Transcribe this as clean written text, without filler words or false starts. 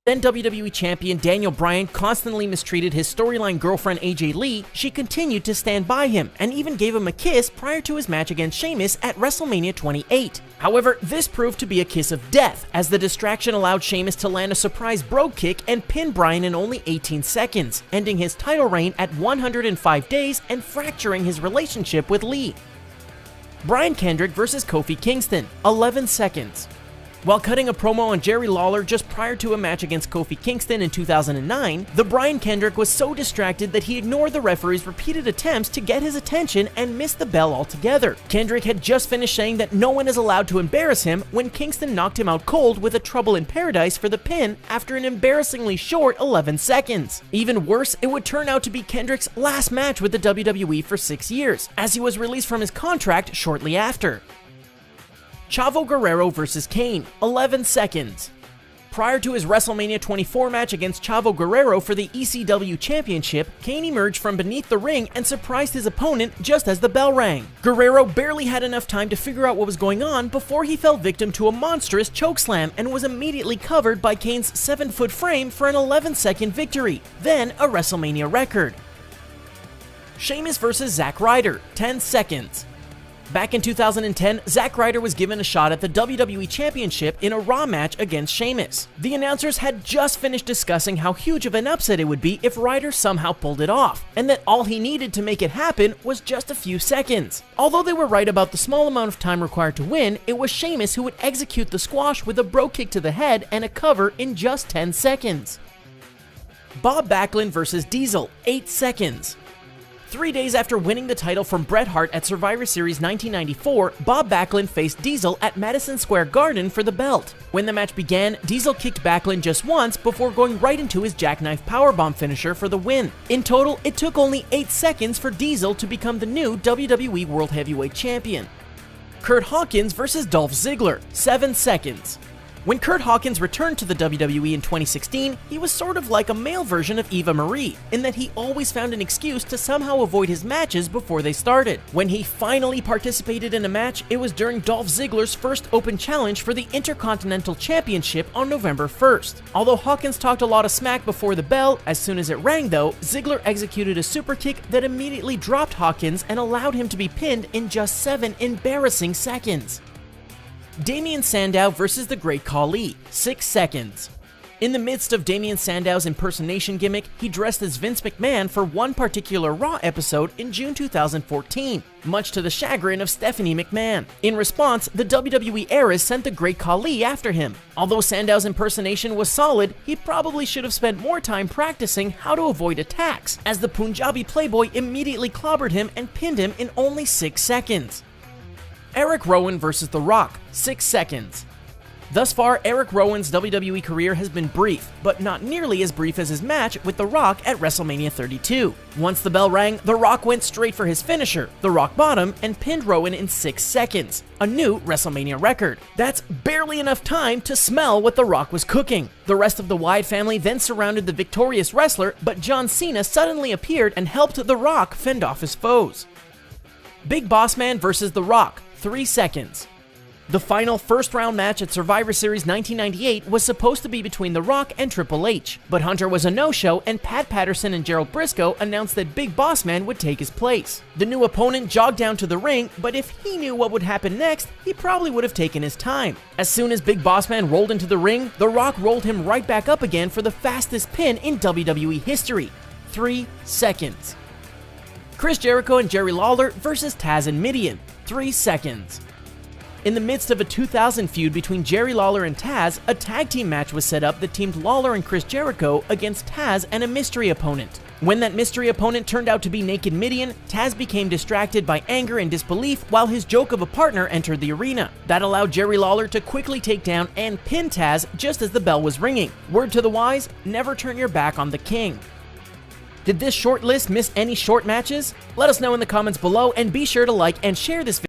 Then WWE Champion Daniel Bryan constantly mistreated his storyline girlfriend AJ Lee, she continued to stand by him, and even gave him a kiss prior to his match against Sheamus at WrestleMania 28. However, this proved to be a kiss of death, as the distraction allowed Sheamus to land a surprise bro kick and pin Bryan in only 18 seconds, ending his title reign at 105 days and fracturing his relationship with Lee. Brian Kendrick vs. Kofi Kingston, 11 seconds. While cutting a promo on Jerry Lawler just prior to a match against Kofi Kingston in 2009, the Brian Kendrick was so distracted that he ignored the referee's repeated attempts to get his attention and missed the bell altogether. Kendrick had just finished saying that no one is allowed to embarrass him when Kingston knocked him out cold with a Trouble in Paradise for the pin after an embarrassingly short 11 seconds. Even worse, it would turn out to be Kendrick's last match with the WWE for 6 years, as he was released from his contract shortly after. Chavo Guerrero vs. Kane, 11 seconds. Prior to his WrestleMania 24 match against Chavo Guerrero for the ECW Championship, Kane emerged from beneath the ring and surprised his opponent just as the bell rang. Guerrero barely had enough time to figure out what was going on before he fell victim to a monstrous chokeslam and was immediately covered by Kane's 7-foot frame for an 11-second victory, then a WrestleMania record. Sheamus vs. Zack Ryder, 10 seconds. Back in 2010, Zack Ryder was given a shot at the WWE Championship in a Raw match against Sheamus. The announcers had just finished discussing how huge of an upset it would be if Ryder somehow pulled it off, and that all he needed to make it happen was just a few seconds. Although they were right about the small amount of time required to win, it was Sheamus who would execute the squash with a bro kick to the head and a cover in just 10 seconds. Bob Backlund vs. Diesel, 8 seconds. 3 days after winning the title from Bret Hart at Survivor Series 1994, Bob Backlund faced Diesel at Madison Square Garden for the belt. When the match began, Diesel kicked Backlund just once before going right into his jackknife powerbomb finisher for the win. In total, it took only 8 seconds for Diesel to become the new WWE World Heavyweight Champion. Curt Hawkins vs. Dolph Ziggler, 7 seconds. When Curt Hawkins returned to the WWE in 2016, he was sort of like a male version of Eva Marie, in that he always found an excuse to somehow avoid his matches before they started. When he finally participated in a match, it was during Dolph Ziggler's first open challenge for the Intercontinental Championship on November 1st. Although Hawkins talked a lot of smack before the bell, as soon as it rang though, Ziggler executed a super kick that immediately dropped Hawkins and allowed him to be pinned in just 7 embarrassing seconds. Damien Sandow vs. the Great Khali, 6 seconds. In the midst of Damien Sandow's impersonation gimmick, he dressed as Vince McMahon for one particular Raw episode in June 2014, much to the chagrin of Stephanie McMahon. In response, the WWE Heiress sent the Great Khali after him. Although Sandow's impersonation was solid, he probably should have spent more time practicing how to avoid attacks, as the Punjabi Playboy immediately clobbered him and pinned him in only 6 seconds. Eric Rowan vs. The Rock, 6 seconds. Thus far, Eric Rowan's WWE career has been brief, but not nearly as brief as his match with The Rock at WrestleMania 32. Once the bell rang, The Rock went straight for his finisher, the Rock Bottom, and pinned Rowan in 6 seconds, a new WrestleMania record. That's barely enough time to smell what The Rock was cooking. The rest of the Wyatt family then surrounded the victorious wrestler, but John Cena suddenly appeared and helped The Rock fend off his foes. Big Boss Man vs. The Rock, 3 seconds. The final first-round match at Survivor Series 1998 was supposed to be between The Rock and Triple H, but Hunter was a no-show and Pat Patterson and Gerald Briscoe announced that Big Boss Man would take his place. The new opponent jogged down to the ring, but if he knew what would happen next, he probably would have taken his time. As soon as Big Boss Man rolled into the ring, The Rock rolled him right back up again for the fastest pin in WWE history, 3 seconds. Chris Jericho and Jerry Lawler vs. Taz and Mideon, 3 seconds. In the midst of a 2000 feud between Jerry Lawler and Taz, a tag team match was set up that teamed Lawler and Chris Jericho against Taz and a mystery opponent. When that mystery opponent turned out to be Naked Mideon, Taz became distracted by anger and disbelief while his joke of a partner entered the arena. That allowed Jerry Lawler to quickly take down and pin Taz just as the bell was ringing. Word to the wise, never turn your back on the king. Did this short list miss any short matches? Let us know in the comments below and be sure to like and share this video.